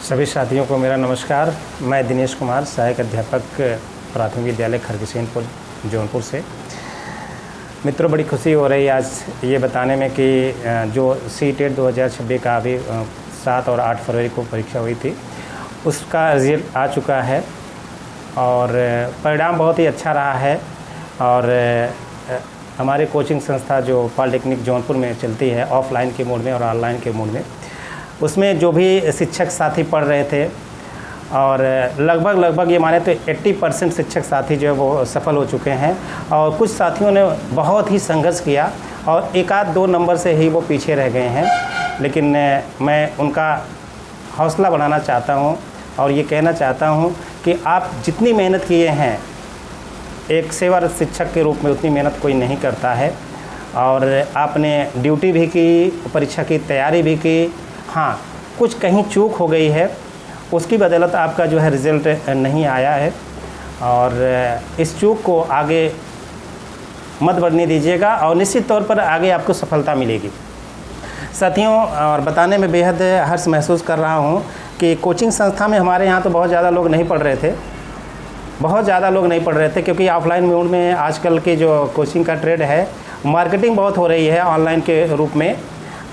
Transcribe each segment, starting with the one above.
सभी साथियों को मेरा नमस्कार। मैं दिनेश कुमार, सहायक अध्यापक प्राथमिक विद्यालय खरगोशिनपुर जौनपुर से। मित्रों, बड़ी खुशी हो रही है आज ये बताने में कि जो CTET 2026 का अभी 7 और 8 फरवरी को परीक्षा हुई थी, उसका रिजल्ट आ चुका है और परिणाम बहुत ही अच्छा रहा है। और हमारे कोचिंग संस्था जो पॉलिटेक्निक जौनपुर में चलती है, ऑफलाइन के मोड में और ऑनलाइन के मोड में, उसमें जो भी शिक्षक साथी पढ़ रहे थे और लगभग ये माने तो 80% शिक्षक साथी जो है वो सफल हो चुके हैं। और कुछ साथियों ने बहुत ही संघर्ष किया और 1-2 नंबर से ही वो पीछे रह गए हैं। लेकिन मैं उनका हौसला बढ़ाना चाहता हूं और ये कहना चाहता हूं कि आप जितनी मेहनत किए हैं, एक सेवारत शिक्षक के रूप में उतनी मेहनत कोई नहीं करता है। और आपने ड्यूटी भी की, परीक्षा की तैयारी भी की। हाँ, कुछ कहीं चूक हो गई है, उसकी बदौलत आपका जो है रिज़ल्ट नहीं आया है। और इस चूक को आगे मत बढ़ने दीजिएगा और निश्चित तौर पर आगे आपको सफलता मिलेगी। साथियों, और बताने में बेहद हर्ष महसूस कर रहा हूँ कि कोचिंग संस्था में हमारे यहाँ तो बहुत ज़्यादा लोग नहीं पढ़ रहे थे, क्योंकि ऑफलाइन मोड में आजकल के जो कोचिंग का ट्रेंड है, मार्केटिंग बहुत हो रही है ऑनलाइन के रूप में।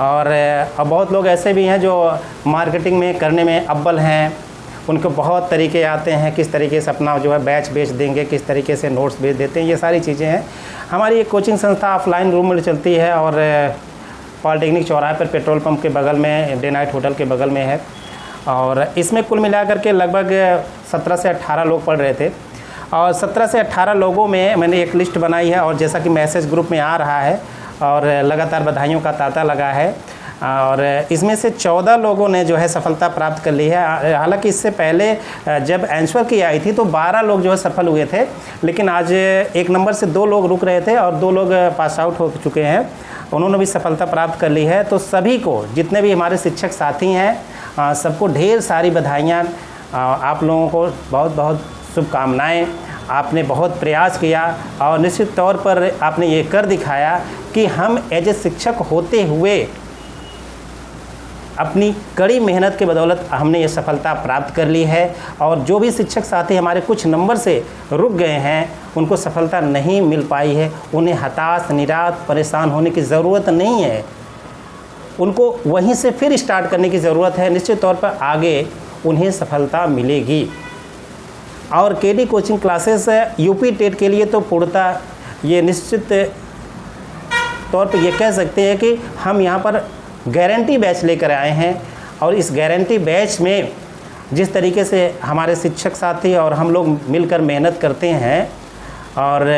और अब बहुत लोग ऐसे भी हैं जो मार्केटिंग में करने में अव्वल हैं, उनको बहुत तरीके आते हैं, किस तरीके से अपना जो है बैच बेच देंगे, किस तरीके से नोट्स भेज देते हैं, ये सारी चीज़ें हैं। हमारी एक कोचिंग संस्था ऑफलाइन रूम में चलती है और पॉलिटेक्निक चौराहे पर पेट्रोल पंप के बगल में डे नाइट होटल के बगल में है। और इसमें कुल मिलाकर के लगभग 17 से 18 लोग पढ़ रहे थे। और 17 से 18 लोगों में मैंने एक लिस्ट बनाई है और जैसा कि मैसेज ग्रुप में आ रहा है और लगातार बधाइयों का तांता लगा है। और इसमें से 14 लोगों ने जो है सफलता प्राप्त कर ली है। हालांकि इससे पहले जब आंसर की आई थी तो 12 लोग जो है सफल हुए थे, लेकिन आज 1 नंबर से 2 लोग रुक रहे थे और 2 लोग पास आउट हो चुके हैं, उन्होंने भी सफलता प्राप्त कर ली है। तो सभी को, जितने भी हमारे शिक्षक साथी हैं, सबको ढेर सारी बधाइयाँ। आप लोगों को बहुत बहुत शुभकामनाएँ। आपने बहुत प्रयास किया और निश्चित तौर पर आपने ये कर दिखाया कि हम एज ए शिक्षक होते हुए अपनी कड़ी मेहनत के बदौलत हमने ये सफलता प्राप्त कर ली है। और जो भी शिक्षक साथी हमारे कुछ नंबर से रुक गए हैं, उनको सफलता नहीं मिल पाई है, उन्हें हताश, निराश, परेशान होने की ज़रूरत नहीं है। उनको वहीं से फिर स्टार्ट करने की ज़रूरत है। निश्चित तौर पर आगे उन्हें सफलता मिलेगी। और KD coaching classes UP TET के लिए तो पूर्णतः ये निश्चित तौर पर ये कह सकते हैं कि हम यहाँ पर गारंटी बैच लेकर आए हैं। और इस गारंटी बैच में जिस तरीके से हमारे शिक्षक साथी और हम लोग मिलकर मेहनत करते हैं, और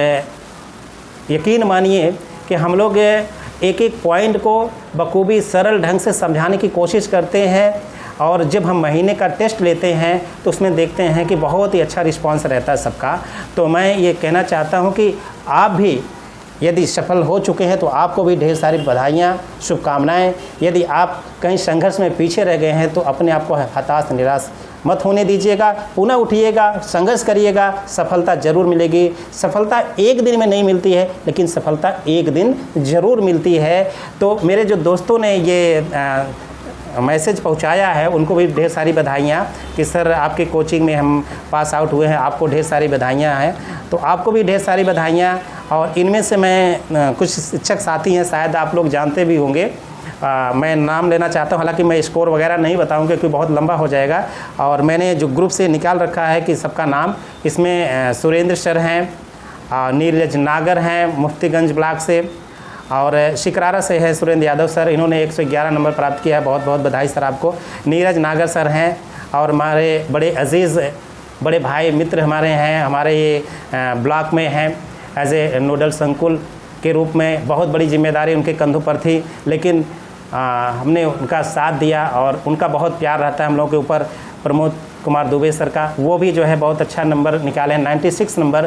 यकीन मानिए कि हम लोग एक एक पॉइंट को बखूबी सरल ढंग से समझाने की कोशिश करते हैं। और जब हम महीने का टेस्ट लेते हैं तो उसमें देखते हैं कि बहुत ही अच्छा रिस्पांस रहता है सबका। तो मैं ये कहना चाहता हूँ कि आप भी यदि सफल हो चुके हैं तो आपको भी ढेर सारी बधाइयाँ, शुभकामनाएं। यदि आप कहीं संघर्ष में पीछे रह गए हैं तो अपने आप को हताश, निराश मत होने दीजिएगा, पुनः उठिएगा, संघर्ष करिएगा, सफलता ज़रूर मिलेगी। सफलता एक दिन में नहीं मिलती है, लेकिन सफलता एक दिन ज़रूर मिलती है। तो मेरे जो दोस्तों ने ये मैसेज पहुंचाया है, उनको भी ढेर सारी बधाइयाँ कि सर आपके कोचिंग में हम पास आउट हुए हैं, आपको ढेर सारी बधाइयाँ हैं। तो आपको भी ढेर सारी बधाइयाँ। और इनमें से मैं कुछ शिक्षक साथी हैं, शायद आप लोग जानते भी होंगे, मैं नाम लेना चाहता हूँ। हालांकि मैं स्कोर वगैरह नहीं बताऊँगा क्योंकि बहुत लंबा हो जाएगा। और मैंने जो ग्रुप से निकाल रखा है कि सबका नाम, इसमें सुरेंद्र सर हैं, नीरज नागर हैं मुफ्तीगंज ब्लॉक से, और शिकरारा से है सुरेंद्र यादव सर, इन्होंने 111 नंबर प्राप्त किया है। बहुत बहुत बधाई सर आपको। नीरज नागर सर हैं और हमारे बड़े अजीज़ बड़े भाई मित्र हमारे हैं, हमारे ये ब्लॉक में हैं एज ए नोडल संकुल के रूप में। बहुत बड़ी जिम्मेदारी उनके कंधों पर थी, लेकिन हमने उनका साथ दिया और उनका बहुत प्यार रहता है हम लोगों के ऊपर। प्रमोद कुमार दुबे सर का, वो भी जो है बहुत अच्छा नंबर निकाले हैं, 96 नंबर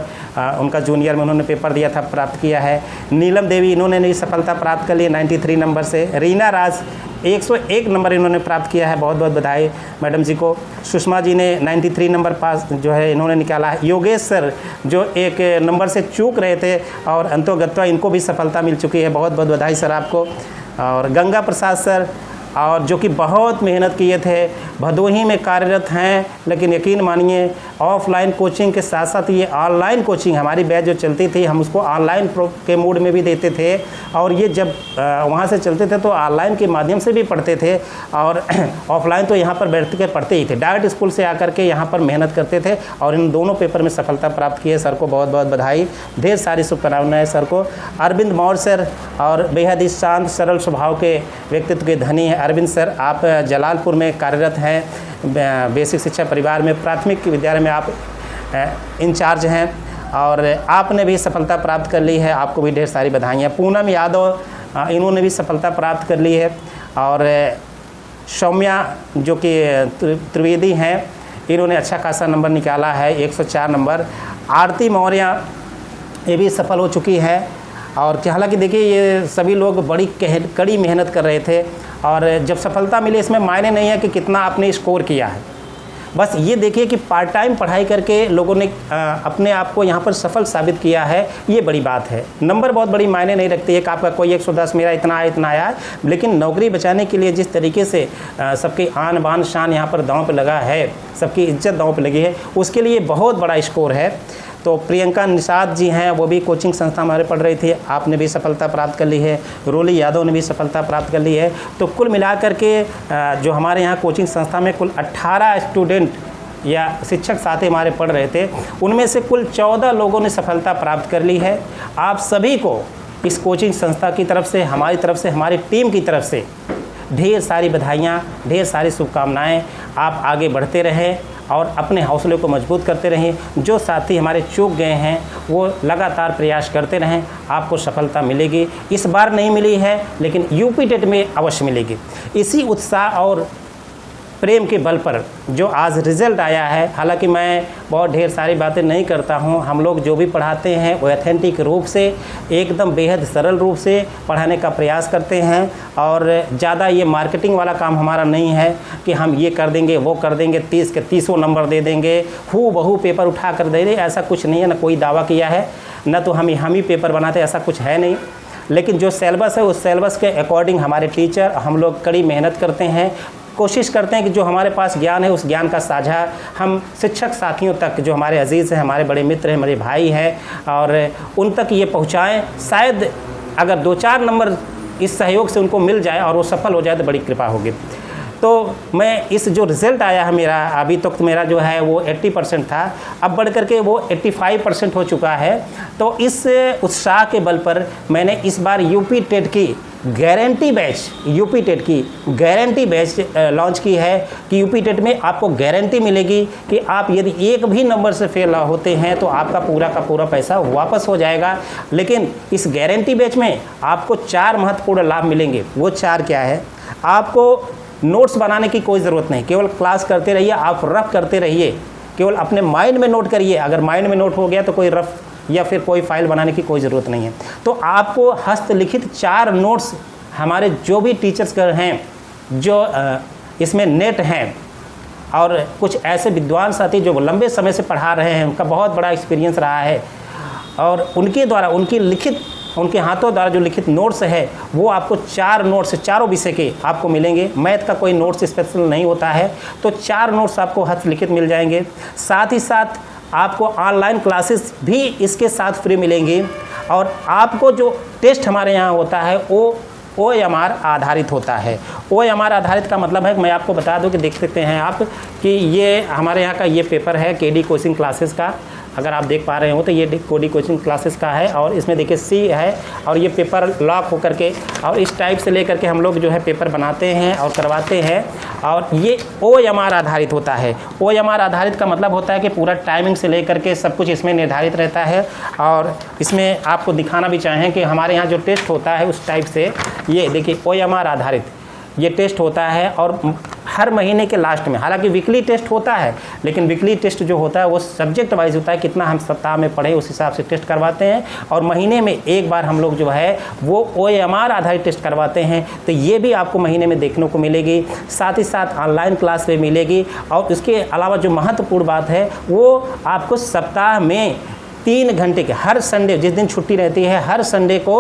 उनका जूनियर में उन्होंने पेपर दिया था, प्राप्त किया है। नीलम देवी, इन्होंने नई सफलता प्राप्त कर ली 93 नंबर से। रीना राज 101 नंबर इन्होंने प्राप्त किया है, बहुत बहुत बधाई मैडम जी को। सुषमा जी ने 93 नंबर पास जो है इन्होंने निकाला है। योगेश सर जो एक नंबर से चूक रहे थे और अंतोगत्वा इनको भी सफलता मिल चुकी है, बहुत बहुत बधाई सर आपको। और गंगा प्रसाद सर और जो कि बहुत मेहनत किए थे, भदोही में कार्यरत हैं। लेकिन यकीन मानिए ऑफलाइन कोचिंग के साथ साथ ये ऑनलाइन कोचिंग, हमारी बैच जो चलती थी हम उसको ऑनलाइन के मोड में भी देते थे, और ये जब वहाँ से चलते थे तो ऑनलाइन के माध्यम से भी पढ़ते थे, और ऑफलाइन तो यहाँ पर बैठ के पढ़ते ही थे। डायरेक्ट स्कूल से आकर के यहाँ पर मेहनत करते थे और इन दोनों पेपर में सफलता प्राप्त की है। सर को बहुत बहुत बधाई, ढेर सारी शुभकामनाएं सर को। अरविंद मौर्य सर और बेहद ही शांत सरल स्वभाव के व्यक्तित्व के धनी हैं। अरविंद सर, आप जलालपुर में कार्यरत हैं, बेसिक शिक्षा परिवार में, प्राथमिक विद्यालय में आप इंचार्ज हैं और आपने भी सफलता प्राप्त कर ली है, आपको भी ढेर सारी बधाइयाँ। पूनम यादव, इन्होंने भी सफलता प्राप्त कर ली है, और सौम्या जो कि त्रिवेदी हैं, इन्होंने अच्छा खासा नंबर निकाला है, 104 नंबर। आरती मौर्य ये भी सफल हो चुकी है। और हालांकि देखिए ये सभी लोग बड़ी कड़ी मेहनत कर रहे थे, और जब सफलता मिली इसमें मायने नहीं है कि कितना आपने स्कोर किया है, बस ये देखिए कि पार्ट टाइम पढ़ाई करके लोगों ने अपने आप को यहाँ पर सफल साबित किया है, ये बड़ी बात है। नंबर बहुत बड़ी मायने नहीं रखती है कि आपका कोई 110 मेरा इतना आया, लेकिन नौकरी बचाने के लिए जिस तरीके से सबकी आन बान शान यहाँ पर दांव पे लगा है, सबकी इज्जत दांव पे लगी है, उसके लिए बहुत बड़ा स्कोर है। तो प्रियंका निषाद जी हैं, वो भी कोचिंग संस्था हमारे पढ़ रही थी, आपने भी सफलता प्राप्त कर ली है। रोली यादव ने भी सफलता प्राप्त कर ली है। तो कुल मिलाकर के जो हमारे यहाँ कोचिंग संस्था में कुल 18 स्टूडेंट या शिक्षक साथी हमारे पढ़ रहे थे, उनमें से कुल 14 लोगों ने सफलता प्राप्त कर ली है। आप सभी को इस कोचिंग संस्था की तरफ से, हमारी तरफ से, हमारी टीम की तरफ से ढेर सारी बधाइयाँ, ढेर सारी शुभकामनाएँ। आप आगे बढ़ते रहें और अपने हौसले को मजबूत करते रहें। जो साथी हमारे चूक गए हैं वो लगातार प्रयास करते रहें, आपको सफलता मिलेगी। इस बार नहीं मिली है लेकिन यूपी टेट में अवश्य मिलेगी। इसी उत्साह और प्रेम के बल पर जो आज रिज़ल्ट आया है, हालांकि मैं बहुत ढेर सारी बातें नहीं करता हूं, हम लोग जो भी पढ़ाते हैं वो ऑथेंटिक रूप से, एकदम बेहद सरल रूप से पढ़ाने का प्रयास करते हैं। और ज़्यादा ये मार्केटिंग वाला काम हमारा नहीं है कि हम ये कर देंगे वो कर देंगे, 30 के 30 नंबर दे देंगे, हूबहू पेपर उठा कर दे दें, ऐसा कुछ नहीं है। ना कोई दावा किया है, न तो हम ही पेपर बनाते, ऐसा कुछ है नहीं। लेकिन जो सिलेबस है उस सिलेबस के अकॉर्डिंग हमारे टीचर, हम लोग कड़ी मेहनत करते हैं, कोशिश करते हैं कि जो हमारे पास ज्ञान है उस ज्ञान का साझा हम शिक्षक साथियों तक, जो हमारे अजीज़ हैं, हमारे बड़े मित्र हैं, हमारे भाई हैं, और उन तक ये पहुंचाएं। शायद अगर 2-4 नंबर इस सहयोग से उनको मिल जाए और वो सफल हो जाए तो बड़ी कृपा होगी। तो मैं इस जो रिज़ल्ट आया है मेरा, अभी तक तो मेरा जो है वो 80% था, अब बढ़ करके वो 85% हो चुका है। तो इस उत्साह के बल पर मैंने इस बार यूपी टेट की गारंटी बैच, यूपी टेट की गारंटी बैच लॉन्च की है कि यूपी टेट में आपको गारंटी मिलेगी कि आप यदि एक भी नंबर से फेल होते हैं तो आपका पूरा का पूरा पैसा वापस हो जाएगा। लेकिन इस गारंटी बैच में आपको 4 महत्वपूर्ण लाभ मिलेंगे। वो 4 क्या है? आपको नोट्स बनाने की कोई ज़रूरत नहीं, केवल क्लास करते रहिए, आप रफ करते रहिए, केवल अपने माइंड में नोट करिए। अगर माइंड में नोट हो गया तो कोई रफ या फिर कोई फाइल बनाने की कोई ज़रूरत नहीं है। तो आपको हस्तलिखित 4 नोट्स हमारे जो भी टीचर्स हैं, जो इसमें नेट हैं, और कुछ ऐसे विद्वान साथी जो लंबे समय से पढ़ा रहे हैं, उनका बहुत बड़ा एक्सपीरियंस रहा है, और उनके द्वारा, उनके हाथों द्वारा जो लिखित नोट्स है वो आपको 4 नोट्स, चारों विषय के आपको मिलेंगे। मैथ का कोई नोट्स स्पेशल नहीं होता है, तो 4 नोट्स आपको हस्तलिखित मिल जाएंगे। साथ ही साथ आपको ऑनलाइन क्लासेस भी इसके साथ फ्री मिलेंगी। और आपको जो टेस्ट हमारे यहाँ होता है वो OMR आधारित होता है। OMR आधारित का मतलब है, मैं आपको बता दूं कि देख सकते हैं आप कि ये हमारे यहाँ का ये पेपर है KD कोचिंग क्लासेस का। अगर आप देख पा रहे हो तो ये KD कोचिंग क्लासेस का है, और इसमें देखिए C है, और ये पेपर लॉक होकर के और इस टाइप से लेकर के हम लोग जो है पेपर बनाते हैं और करवाते हैं। और ये OMR आधारित होता है। OMR आधारित का मतलब होता है कि पूरा टाइमिंग से लेकर के सब कुछ इसमें निर्धारित रहता है। और इसमें आपको दिखाना भी चाहें कि हमारे यहाँ जो टेस्ट होता है उस टाइप से, ये देखिए OMR आधारित ये टेस्ट होता है। और हर महीने के लास्ट में, हालांकि वीकली टेस्ट होता है, लेकिन वीकली टेस्ट जो होता है वो सब्जेक्ट वाइज होता है, कितना हम सप्ताह में पढ़े उस हिसाब से टेस्ट करवाते हैं। और महीने में एक बार हम लोग जो है वो OMR आधारित टेस्ट करवाते हैं। तो ये भी आपको महीने में देखने को मिलेगी। साथ ही साथ ऑनलाइन क्लास में मिलेगी। और इसके अलावा जो महत्वपूर्ण बात है वो आपको सप्ताह में 3 घंटे के, हर संडे जिस दिन छुट्टी रहती है हर संडे को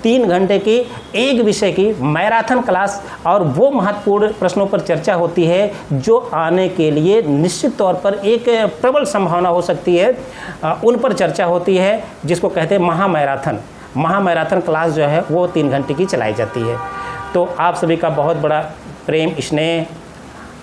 3 घंटे की एक विषय की मैराथन क्लास और वो महत्वपूर्ण प्रश्नों पर चर्चा होती है जो आने के लिए निश्चित तौर पर एक प्रबल संभावना हो सकती है, उन पर चर्चा होती है, जिसको कहते हैं महामैराथन क्लास जो है वो 3 घंटे की चलाई जाती है। तो आप सभी का बहुत बड़ा प्रेम स्नेह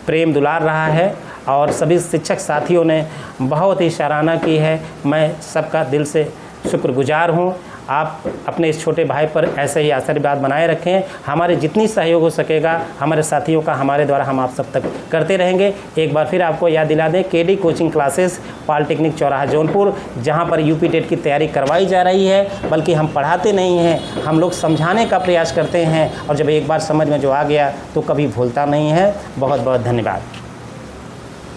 प्रेम दुलार रहा है और सभी शिक्षक साथियों ने बहुत ही सराहना की है। मैं सबका दिल से शुक्रगुजार हूँ। आप अपने इस छोटे भाई पर ऐसे ही आशीर्वाद बनाए रखें। हमारे जितनी सहयोग हो सकेगा हमारे साथियों का हमारे द्वारा हम आप सब तक करते रहेंगे। एक बार फिर आपको याद दिला दें, केडी कोचिंग क्लासेस पॉलिटेक्निक चौराहा जौनपुर, जहां पर यूपी टेट की तैयारी करवाई जा रही है, बल्कि हम पढ़ाते नहीं हैं, हम लोग समझाने का प्रयास करते हैं और जब एक बार समझ में जो आ गया तो कभी भूलता नहीं है। बहुत बहुत धन्यवाद।